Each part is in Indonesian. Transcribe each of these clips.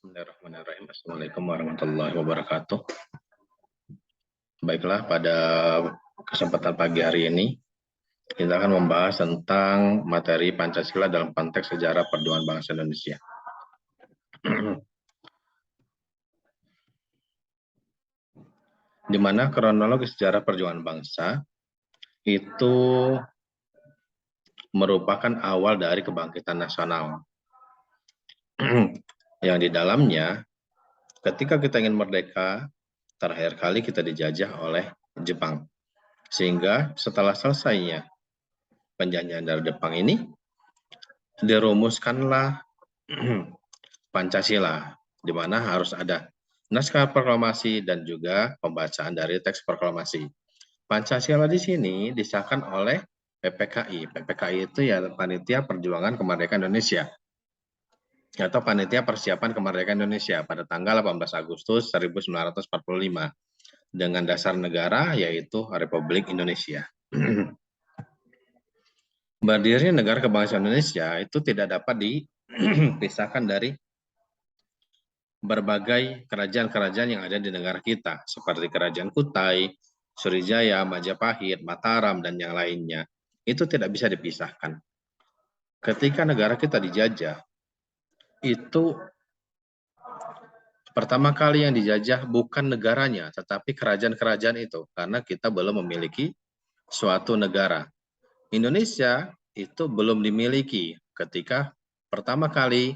Bismillahirrahmanirrahim. Assalamualaikum warahmatullahi wabarakatuh. Baiklah, pada kesempatan pagi hari ini, kita akan membahas tentang materi Pancasila dalam konteks sejarah perjuangan bangsa Indonesia. Di mana kronologi sejarah perjuangan bangsa itu merupakan awal dari kebangkitan nasional. Yang di dalamnya, ketika kita ingin merdeka, terakhir kali kita dijajah oleh Jepang. Sehga setelah selesainya penjajahan dari Jepang ini, dirumuskanlah Pancasila, di mana harus ada naskah proklamasi dan juga pembacaan dari teks proklamasi. Pancasila di sini disahkan oleh PPKI. PPKI itu ya Panitia Perjuangan Kemerdekaan Indonesia atau Panitia Persiapan Kemerdekaan Indonesia pada tanggal 18 Agustus 1945 dengan dasar negara yaitu Republik Indonesia. Berdirinya negara kebangsaan Indonesia itu tidak dapat dipisahkan dari berbagai kerajaan-kerajaan yang ada di negara kita, seperti Kerajaan Kutai, Sriwijaya, Majapahit, Mataram, dan yang lainnya. Itu tidak bisa dipisahkan. Ketika negara kita dijajah, itu pertama kali yang dijajah bukan negaranya, tetapi kerajaan-kerajaan itu, karena kita belum memiliki suatu negara. Indonesia itu belum dimiliki ketika pertama kali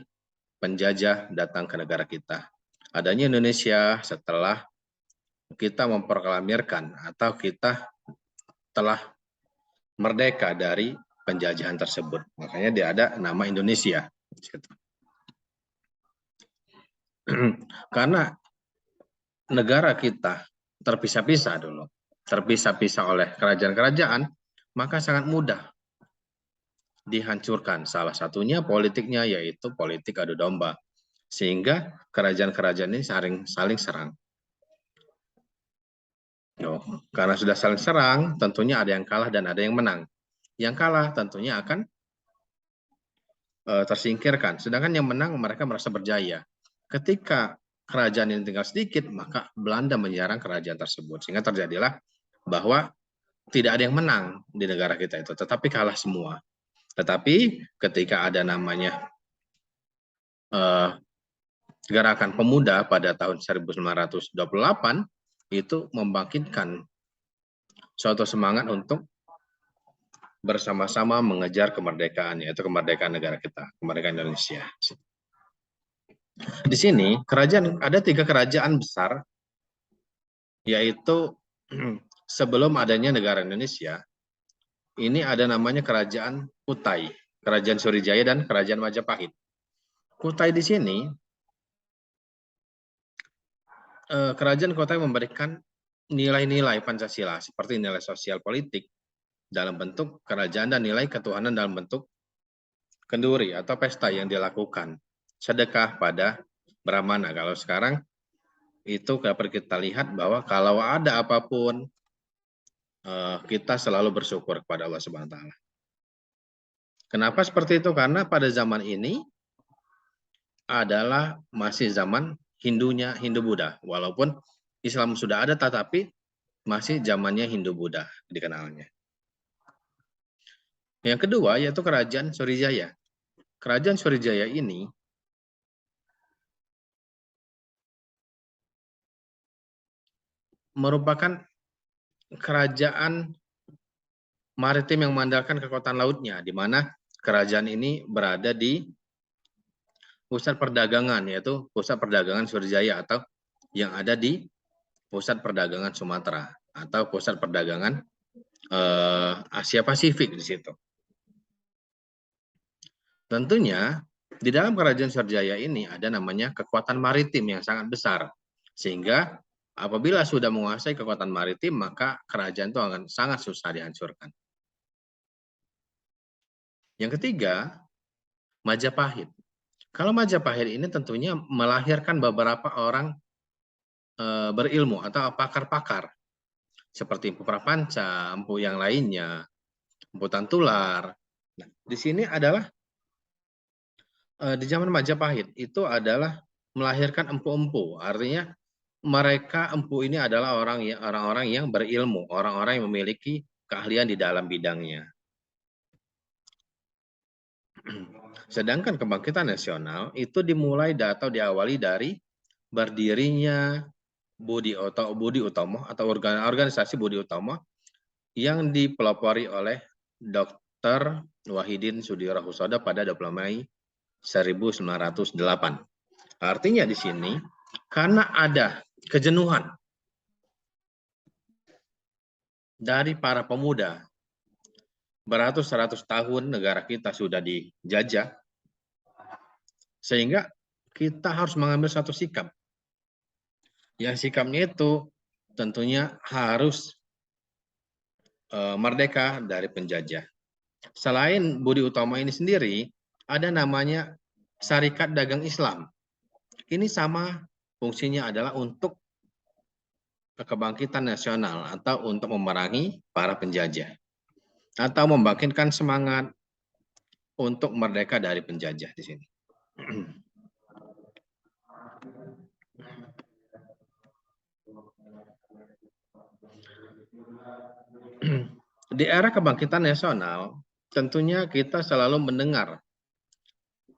penjajah datang ke negara kita. Adanya Indonesia setelah kita memproklamirkan atau kita telah merdeka dari penjajahan tersebut. Makanya dia ada nama Indonesia. Karena negara kita terpisah-pisah dulu, terpisah-pisah oleh kerajaan-kerajaan, maka sangat mudah dihancurkan. Salah satunya politiknya yaitu politik adu domba. Sehingga kerajaan-kerajaan ini saling serang. Karena sudah saling serang, tentunya ada yang kalah dan ada yang menang. Yang kalah tentunya akan tersingkirkan. Sedangkan yang menang mereka merasa berjaya. Ketika kerajaan ini tinggal sedikit, maka Belanda menyerang kerajaan tersebut. Sehingga terjadilah bahwa tidak ada yang menang di negara kita itu, tetapi kalah semua. Tetapi ketika ada namanya Gerakan Pemuda pada tahun 1928, itu membangkitkan suatu semangat untuk bersama-sama mengejar kemerdekaan, yaitu kemerdekaan negara kita, kemerdekaan Indonesia. Di sini ada 3 kerajaan besar, yaitu sebelum adanya negara Indonesia, ini ada namanya Kerajaan Kutai, Kerajaan Sriwijaya, dan Kerajaan Majapahit. Kutai di sini, Kerajaan Kutai memberikan nilai-nilai Pancasila, seperti nilai sosial politik, dalam bentuk kerajaan dan nilai ketuhanan dalam bentuk kenduri atau pesta yang dilakukan. Sedekah pada Brahmana. Kalau sekarang itu dapat kita lihat bahwa kalau ada apapun, kita selalu bersyukur kepada Allah Subhanahu wa Ta'ala. Kenapa seperti itu? Karena pada zaman ini adalah masih zaman Hindu-Buddha. Walaupun Islam sudah ada, tetapi masih zamannya Hindu-Buddha dikenalnya. Yang kedua yaitu Kerajaan Sriwijaya. Kerajaan Sriwijaya ini merupakan kerajaan maritim yang mengandalkan kekuatan lautnya, di mana kerajaan ini berada di pusat perdagangan, yaitu pusat perdagangan Sriwijaya, atau yang ada di pusat perdagangan Sumatera, atau pusat perdagangan Asia Pasifik di situ. Tentunya di dalam kerajaan Sriwijaya ini ada namanya kekuatan maritim yang sangat besar, sehingga apabila sudah menguasai kekuatan maritim, maka kerajaan itu akan sangat susah dihancurkan. Yang ketiga, Majapahit. Kalau Majapahit ini tentunya melahirkan beberapa orang berilmu atau pakar-pakar, seperti Empu Prapanca, Empu yang lainnya, Empu Tantular. Nah, di sini adalah di zaman Majapahit itu adalah melahirkan empu-empu. Artinya mereka empu ini adalah orang-orang yang berilmu, orang-orang yang memiliki keahlian di dalam bidangnya. Sedangkan kebangkitan nasional itu dimulai atau diawali dari berdirinya Budi Utomo atau organisasi Budi Utomo yang dipelopori oleh Dr. Wahidin Sudirohusodo pada 20 Mei 1908. Artinya di sini karena ada kejenuhan dari para pemuda, beratus-ratus tahun negara kita sudah dijajah, sehingga kita harus mengambil satu sikap. Yang sikapnya itu tentunya harus merdeka dari penjajah. Selain Budi Utomo ini sendiri, ada namanya Syarikat Dagang Islam. Ini sama fungsinya adalah untuk kebangkitan nasional atau untuk memerangi para penjajah. Atau membangkitkan semangat untuk merdeka dari penjajah di sini. Di era kebangkitan nasional, tentunya kita selalu mendengar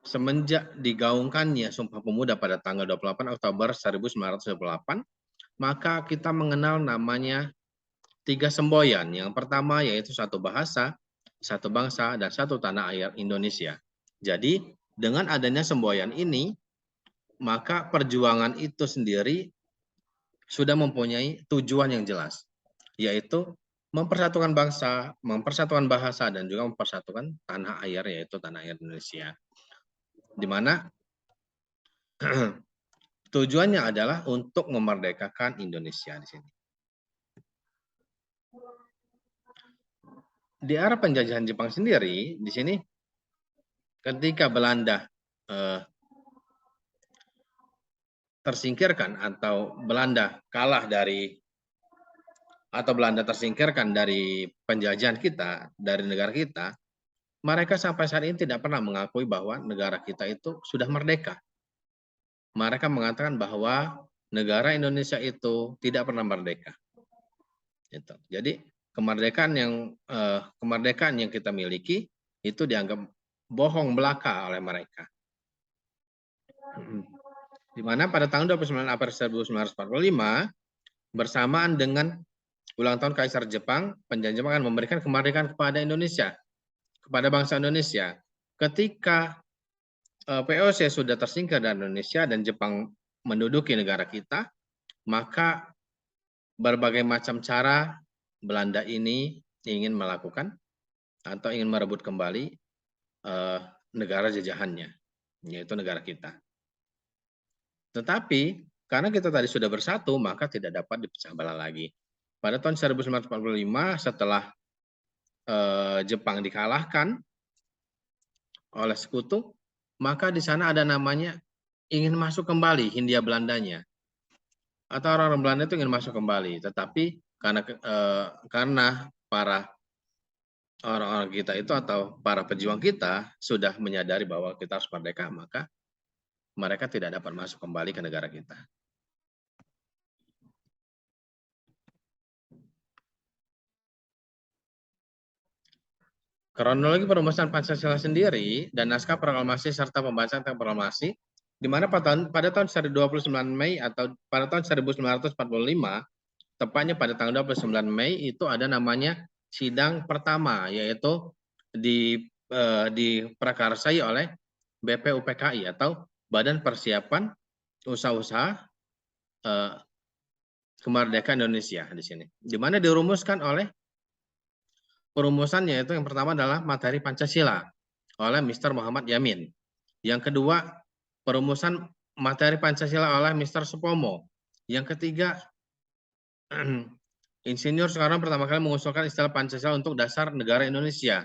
semenjak digaungkannya Sumpah Pemuda pada tanggal 28 Oktober 1928, maka kita mengenal namanya 3 semboyan. Yang pertama yaitu satu bahasa, satu bangsa, dan satu tanah air Indonesia. Jadi dengan adanya semboyan ini, maka perjuangan itu sendiri sudah mempunyai tujuan yang jelas, yaitu mempersatukan bangsa, mempersatukan bahasa, dan juga mempersatukan tanah air, yaitu tanah air Indonesia. Di mana tujuannya adalah untuk memerdekakan Indonesia di sini. Di era penjajahan Jepang sendiri, di sini ketika Belanda tersingkirkan atau Belanda kalah dari atau Belanda tersingkirkan dari penjajahan kita, dari negara kita, mereka sampai saat ini tidak pernah mengakui bahwa negara kita itu sudah merdeka. Mereka mengatakan bahwa negara Indonesia itu tidak pernah merdeka. Gitu. Jadi kemerdekaan yang kita miliki itu dianggap bohong belaka oleh mereka. Di mana pada tanggal 29 April 1945 bersamaan dengan ulang tahun Kaisar Jepang, penjajah Jepang akan memberikan kemerdekaan kepada Indonesia, kepada bangsa Indonesia. Ketika VOC sudah tersingkir dari Indonesia dan Jepang menduduki negara kita, maka berbagai macam cara Belanda ini ingin melakukan atau ingin merebut kembali negara jajahannya, yaitu negara kita. Tetapi karena kita tadi sudah bersatu, maka tidak dapat dipecah belah lagi. Pada tahun 1945 setelah Jepang dikalahkan oleh sekutu, maka di sana ada namanya ingin masuk kembali Hindia Belandanya. Atau orang-orang Belanda itu ingin masuk kembali, tetapi karena para orang-orang kita itu atau para pejuang kita sudah menyadari bahwa kita harus merdeka, maka mereka tidak dapat masuk kembali ke negara kita. Kronologi perumusan Pancasila sendiri dan naskah proklamasi serta pembahasan tentang proklamasi, di mana pada tahun 29 Mei atau pada tahun 1945, tepatnya pada tanggal 29 Mei itu ada namanya sidang pertama, yaitu diprakarsai oleh BPUPKI atau Badan Persiapan Usaha-usaha Kemerdekaan Indonesia di sini, di mana dirumuskan oleh perumusannya itu yang pertama adalah materi Pancasila oleh Mr. Muhammad Yamin. Yang kedua, perumusan materi Pancasila oleh Mr. Supomo. Yang ketiga, Insinyur Soekarno pertama kali mengusulkan istilah Pancasila untuk dasar negara Indonesia.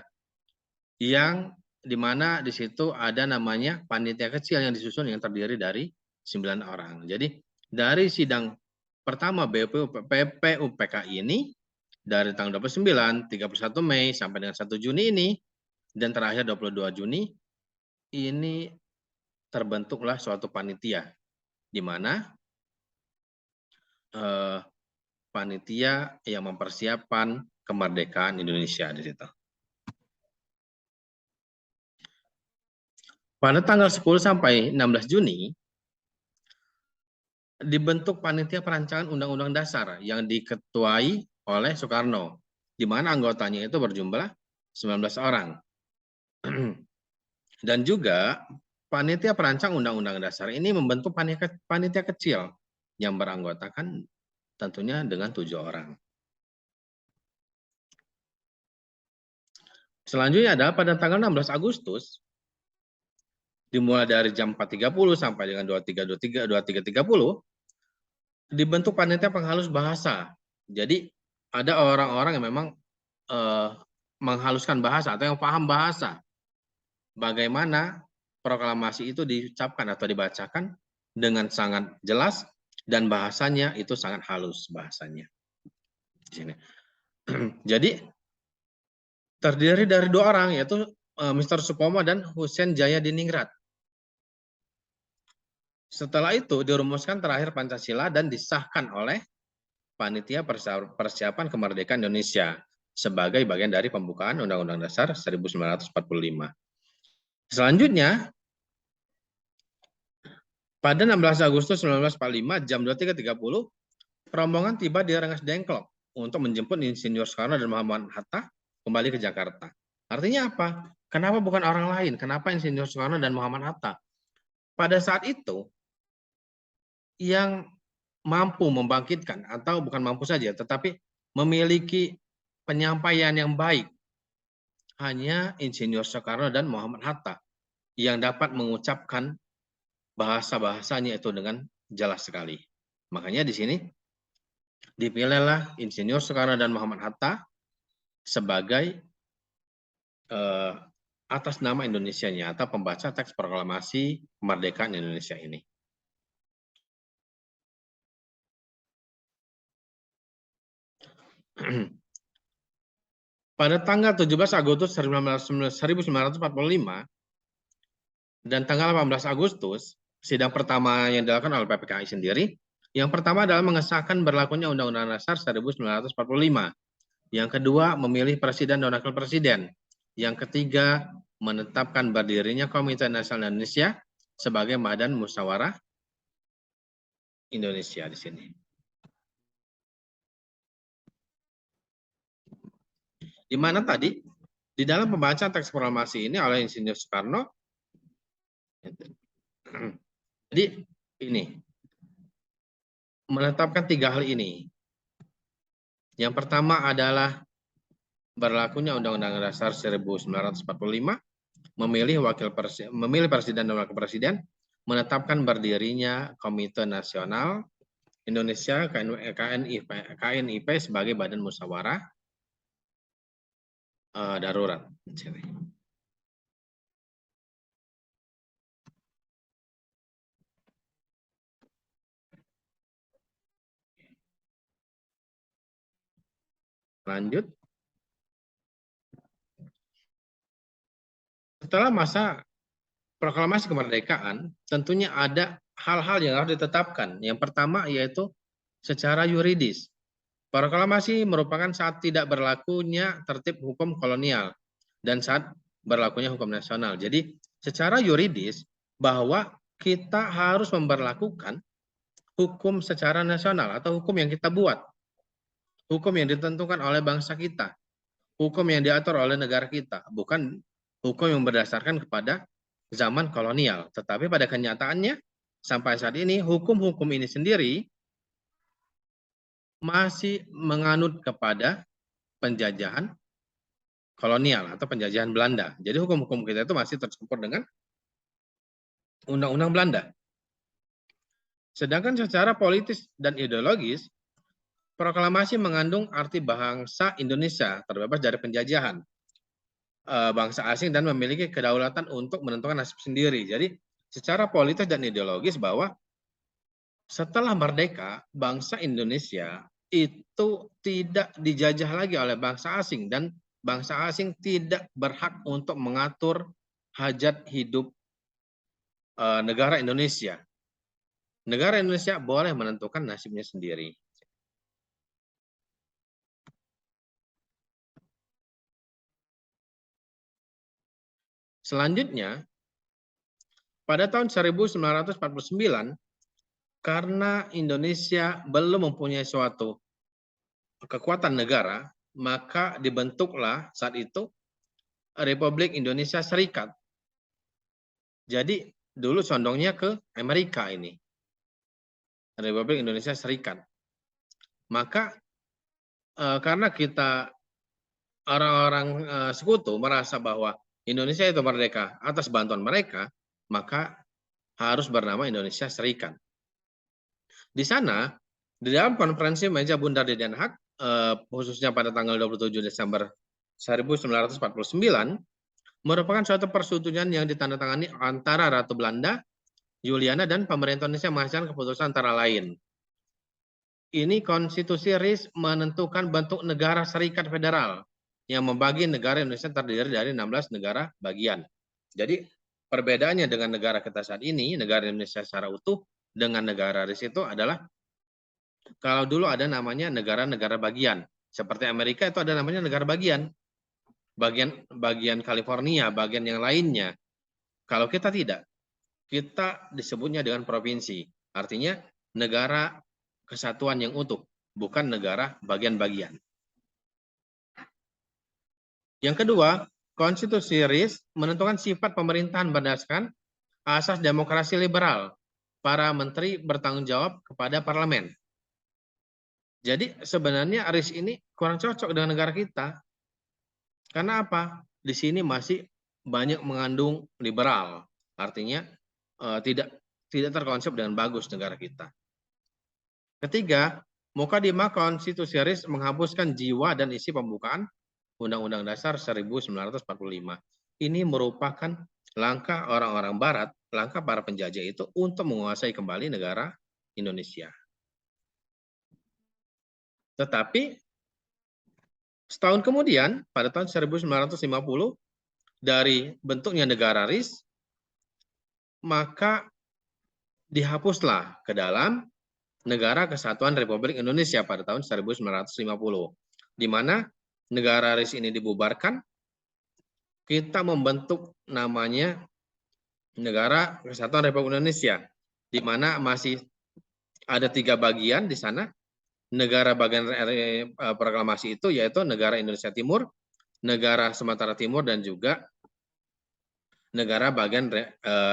Yang dimana di situ ada namanya panitia kecil yang disusun yang terdiri dari 9 orang. Jadi dari sidang pertama BPUPKI ini, dari tanggal 29, 31 Mei sampai dengan 1 Juni ini, dan terakhir 22 Juni, ini terbentuklah suatu panitia di mana panitia yang mempersiapkan kemerdekaan Indonesia di situ. Pada tanggal 10 sampai 16 Juni, dibentuk panitia perancangan Undang-Undang Dasar yang diketuai oleh Soekarno, di mana anggotanya itu berjumlah 19 orang. Dan juga panitia perancang Undang-Undang Dasar ini membentuk panitia kecil yang beranggotakan tentunya dengan 7 orang. Selanjutnya adalah pada tanggal 16 Agustus, dimulai dari jam 4.30 sampai dengan 23.30, dibentuk panitia penghalus bahasa. Jadi ada orang-orang yang memang menghaluskan bahasa atau yang paham bahasa. Bagaimana proklamasi itu diucapkan atau dibacakan dengan sangat jelas dan bahasanya itu sangat halus bahasanya. Di sini. Jadi terdiri dari 2 orang, yaitu Mr. Supomo dan Hussein Jaya Diningrat. Setelah itu dirumuskan terakhir Pancasila dan disahkan oleh Panitia Persiapan Kemerdekaan Indonesia sebagai bagian dari pembukaan Undang-Undang Dasar 1945. Selanjutnya, pada 16 Agustus 1945 jam 23.30, rombongan tiba di Rengas Dengklok untuk menjemput Insinyur Soekarno dan Muhammad Hatta kembali ke Jakarta. Artinya apa? Kenapa bukan orang lain? Kenapa Insinyur Soekarno dan Muhammad Hatta? Pada saat itu, yang mampu membangkitkan, atau bukan mampu saja, tetapi memiliki penyampaian yang baik, hanya Insinyur Soekarno dan Muhammad Hatta yang dapat mengucapkan bahasa-bahasanya itu dengan jelas sekali. Makanya di sini dipilihlah Insinyur Soekarno dan Muhammad Hatta sebagai atas nama Indonesianya atau pembaca teks proklamasi kemerdekaan Indonesia ini. Pada tanggal 17 Agustus 1945 dan tanggal 18 Agustus, sidang pertama yang dilakukan oleh PPKI sendiri, yang pertama adalah mengesahkan berlakunya Undang-Undang Dasar 1945. Yang kedua, memilih presiden dan wakil presiden. Yang ketiga, menetapkan berdirinya Komite Nasional Indonesia sebagai Badan Musyawarah Indonesia di sini. Di mana tadi di dalam pembacaan teks proklamasi ini oleh Insinyur Soekarno, jadi ini menetapkan 3 hal ini. Yang pertama adalah berlakunya Undang-Undang Dasar 1945, memilih presiden dan wakil presiden, menetapkan berdirinya Komite Nasional Indonesia KNIP sebagai Badan Musyawarah Darurat. Lanjut. Setelah masa proklamasi kemerdekaan, tentunya ada hal-hal yang harus ditetapkan. Yang pertama yaitu secara yuridis. Proklamasi merupakan saat tidak berlakunya tertib hukum kolonial dan saat berlakunya hukum nasional. Jadi secara yuridis bahwa kita harus memberlakukan hukum secara nasional atau hukum yang kita buat. Hukum yang ditentukan oleh bangsa kita. Hukum yang diatur oleh negara kita. Bukan hukum yang berdasarkan kepada zaman kolonial. Tetapi pada kenyataannya sampai saat ini hukum-hukum ini sendiri masih menganut kepada penjajahan kolonial atau penjajahan Belanda. Jadi hukum-hukum kita itu masih tercampur dengan undang-undang Belanda. Sedangkan secara politis dan ideologis, proklamasi mengandung arti bangsa Indonesia terbebas dari penjajahan bangsa asing dan memiliki kedaulatan untuk menentukan nasib sendiri. Jadi secara politis dan ideologis bahwa setelah merdeka, bangsa Indonesia itu tidak dijajah lagi oleh bangsa asing dan bangsa asing tidak berhak untuk mengatur hajat hidup negara Indonesia. negara Indonesia boleh menentukan nasibnya sendiri. Selanjutnya, pada tahun 1949, karena Indonesia belum mempunyai suatu kekuatan negara, maka dibentuklah saat itu Republik Indonesia Serikat. Jadi dulu condongnya ke Amerika ini, Republik Indonesia Serikat. Maka karena kita orang-orang sekutu merasa bahwa Indonesia itu merdeka atas bantuan mereka, maka harus bernama Indonesia Serikat. Di sana, di dalam konferensi meja bundar di Den Haag, khususnya pada tanggal 27 Desember 1949, merupakan suatu persetujuan yang ditandatangani antara Ratu Belanda, Juliana, dan pemerintah Indonesia menghasilkan keputusan antara lain. Ini konstitusi RIS menentukan bentuk negara serikat federal yang membagi negara Indonesia terdiri dari 16 negara bagian. Jadi perbedaannya dengan negara kita saat ini, negara Indonesia secara utuh dengan negara RIS itu adalah kalau dulu ada namanya negara-negara bagian. Seperti Amerika itu ada namanya negara bagian. Bagian California, bagian yang lainnya. Kalau kita tidak, kita disebutnya dengan provinsi. Artinya negara kesatuan yang utuh, bukan negara bagian-bagian. Yang kedua, konstitusi RIS menentukan sifat pemerintahan berdasarkan asas demokrasi liberal. Para menteri bertanggung jawab kepada parlemen. Jadi sebenarnya RIS ini kurang cocok dengan negara kita. Karena apa? Di sini masih banyak mengandung liberal. Artinya tidak terkonsep dengan bagus negara kita. Ketiga, Mukadimah Konstitusi RIS menghapuskan jiwa dan isi pembukaan Undang-Undang Dasar 1945. Ini merupakan langkah orang-orang Barat, langkah para penjajah itu untuk menguasai kembali negara Indonesia. Tetapi setahun kemudian, pada tahun 1950, dari bentuknya negara RIS, maka dihapuslah ke dalam Negara Kesatuan Republik Indonesia pada tahun 1950, di mana negara RIS ini dibubarkan, kita membentuk namanya Negara Kesatuan Republik Indonesia, di mana masih ada 3 bagian di sana. Negara bagian proklamasi itu yaitu negara Indonesia Timur, negara Sumatera Timur, dan juga negara bagian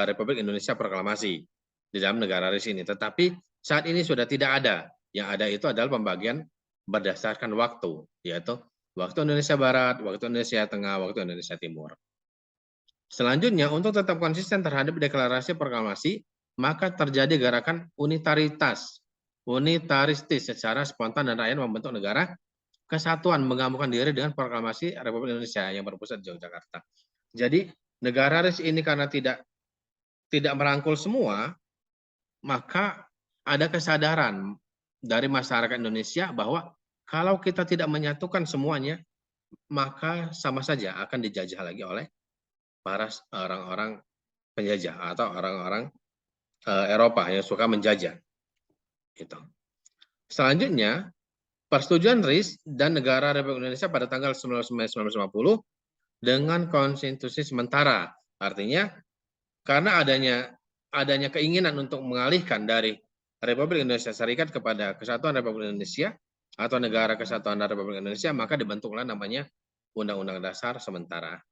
Republik Indonesia Proklamasi di dalam negara RIS ini. Tetapi saat ini sudah tidak ada. Yang ada itu adalah pembagian berdasarkan waktu, yaitu waktu Indonesia Barat, waktu Indonesia Tengah, waktu Indonesia Timur. Selanjutnya, untuk tetap konsisten terhadap deklarasi proklamasi, maka terjadi gerakan unitaristis secara spontan dan rakyat membentuk negara kesatuan menggabungkan diri dengan proklamasi Republik Indonesia yang berpusat di Yogyakarta. Jadi negara RIS ini karena tidak merangkul semua, maka ada kesadaran dari masyarakat Indonesia bahwa kalau kita tidak menyatukan semuanya, maka sama saja akan dijajah lagi oleh para orang-orang penjajah atau orang-orang Eropa yang suka menjajah. Gitu. Selanjutnya, persetujuan RIS dan negara Republik Indonesia pada tanggal 19 Mei 1950 dengan konstitusi sementara. Artinya, karena adanya keinginan untuk mengalihkan dari Republik Indonesia Serikat kepada Kesatuan Republik Indonesia atau Negara Kesatuan Republik Indonesia, maka dibentuklah namanya Undang-Undang Dasar Sementara.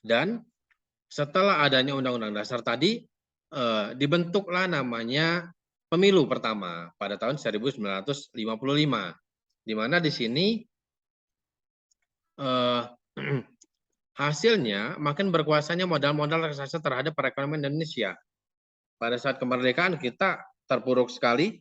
Dan setelah adanya Undang-Undang Dasar tadi, dibentuklah namanya pemilu pertama pada tahun 1955, di mana di sini hasilnya makin berkuasanya modal-modal raksasa terhadap perekonomian Indonesia. Pada saat kemerdekaan kita terpuruk sekali,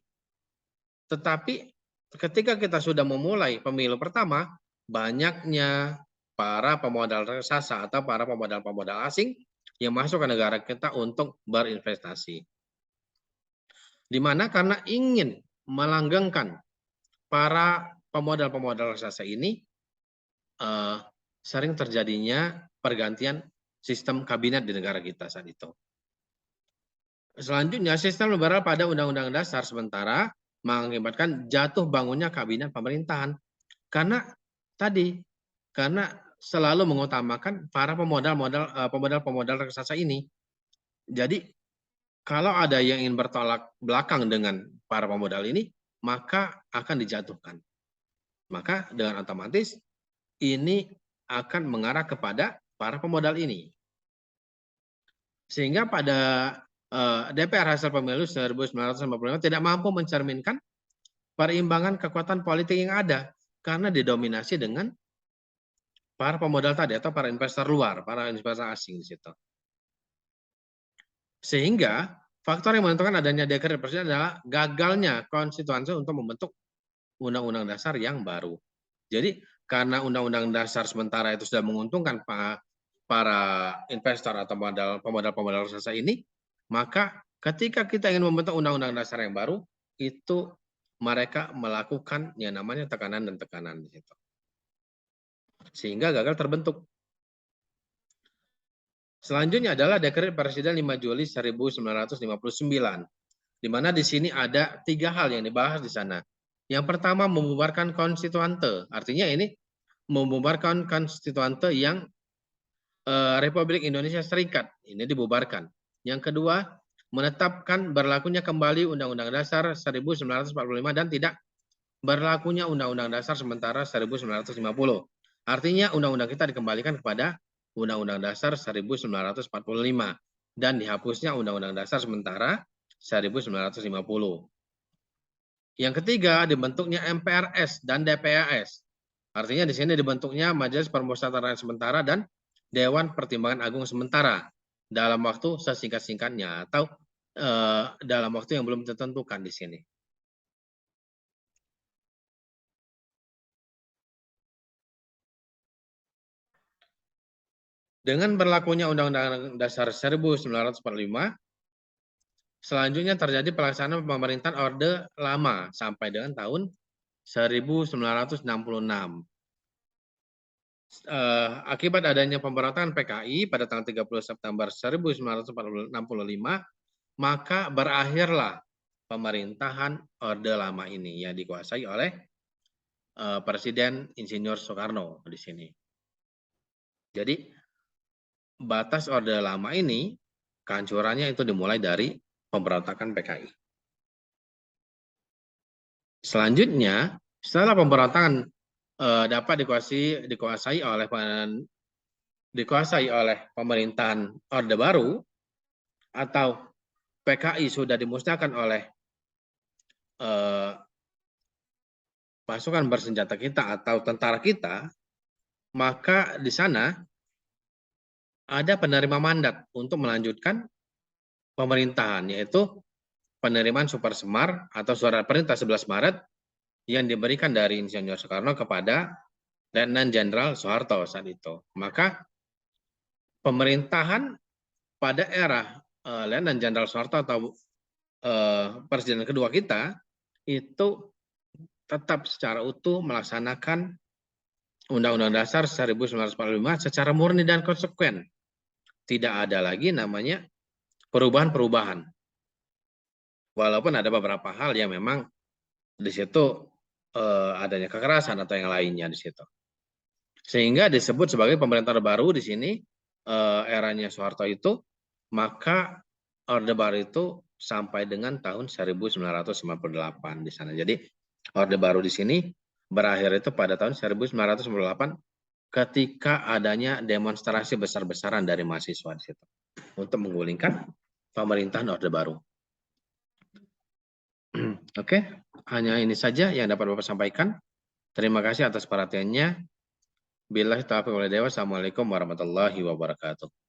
tetapi ketika kita sudah memulai pemilu pertama, banyaknya para pemodal raksasa atau para pemodal-pemodal asing yang masuk ke negara kita untuk berinvestasi. Di mana karena ingin melanggengkan para pemodal-pemodal raksasa ini sering terjadinya pergantian sistem kabinet di negara kita saat itu. Selanjutnya, sistem liberal pada Undang-Undang Dasar sementara mengakibatkan jatuh bangunnya kabinet pemerintahan. Karena selalu mengutamakan para pemodal raksasa ini. Jadi, kalau ada yang ingin bertolak belakang dengan para pemodal ini, maka akan dijatuhkan. Maka dengan otomatis ini akan mengarah kepada para pemodal ini. Sehingga pada DPR hasil pemilu 1955 tidak mampu mencerminkan perimbangan kekuatan politik yang ada karena didominasi dengan para pemodal tadi atau para investor luar, para investor asing di situ. Sehingga faktor yang menentukan adanya dekret presiden adalah gagalnya konstitusi untuk membentuk undang-undang dasar yang baru. Jadi karena undang-undang dasar sementara itu sudah menguntungkan para investor atau pemodal raksasa ini, maka ketika kita ingin membentuk undang-undang dasar yang baru, itu mereka melakukan yang namanya tekanan dan tekanan di situ. Sehingga gagal terbentuk. Selanjutnya adalah Dekret Presiden 5 Juli 1959, di mana di sini ada 3 hal yang dibahas di sana. Yang pertama, membubarkan konstituante. Artinya ini membubarkan konstituante yang Republik Indonesia Serikat. Ini dibubarkan. Yang kedua, menetapkan berlakunya kembali Undang-Undang Dasar 1945 dan tidak berlakunya Undang-Undang Dasar sementara 1950. Artinya undang-undang kita dikembalikan kepada Undang-Undang Dasar 1945 dan dihapusnya Undang-Undang Dasar sementara 1950. Yang ketiga, dibentuknya MPRS dan DPAS. Artinya di sini dibentuknya Majelis Permusyawaratan Sementara dan Dewan Pertimbangan Agung Sementara dalam waktu sesingkat-singkatnya atau dalam waktu yang belum ditentukan di sini. Dengan berlakunya Undang-Undang Dasar 1945, selanjutnya terjadi pelaksanaan pemerintahan Orde Lama sampai dengan tahun 1966. Akibat adanya pemberontakan PKI pada tanggal 30 September 1965, maka berakhirlah pemerintahan Orde Lama ini yang dikuasai oleh Presiden Insinyur Soekarno di sini. Jadi batas Orde Lama ini kehancurannya itu dimulai dari pemberontakan PKI. Selanjutnya, setelah pemberontakan dapat dikuasai oleh pemerintahan Orde Baru atau PKI sudah dimusnahkan oleh pasukan bersenjata kita atau tentara kita, maka di sana ada penerima mandat untuk melanjutkan pemerintahan, yaitu penerimaan Super Semar atau surat perintah 11 Maret yang diberikan dari Insinyur Soekarno kepada Letnan Jenderal Soeharto saat itu. Maka pemerintahan pada era Letnan Jenderal Soeharto atau Presiden kedua kita itu tetap secara utuh melaksanakan Undang-Undang Dasar 1945 secara murni dan konsekuen. Tidak ada lagi namanya perubahan-perubahan. Walaupun ada beberapa hal yang memang di situ adanya kekerasan atau yang lainnya di situ. Sehingga disebut sebagai pemerintahan baru di sini eranya Soeharto itu, maka Orde Baru itu sampai dengan tahun 1958 di sana. Jadi Orde Baru di sini berakhir itu pada tahun 1958 ketika adanya demonstrasi besar-besaran dari mahasiswa di situ untuk menggulingkan pemerintahan Orde Baru. Oke, hanya ini saja yang dapat Bapak sampaikan. Terima kasih atas perhatiannya. Billahi taufiq wal hidayah. Wassalamualaikum warahmatullahi wabarakatuh.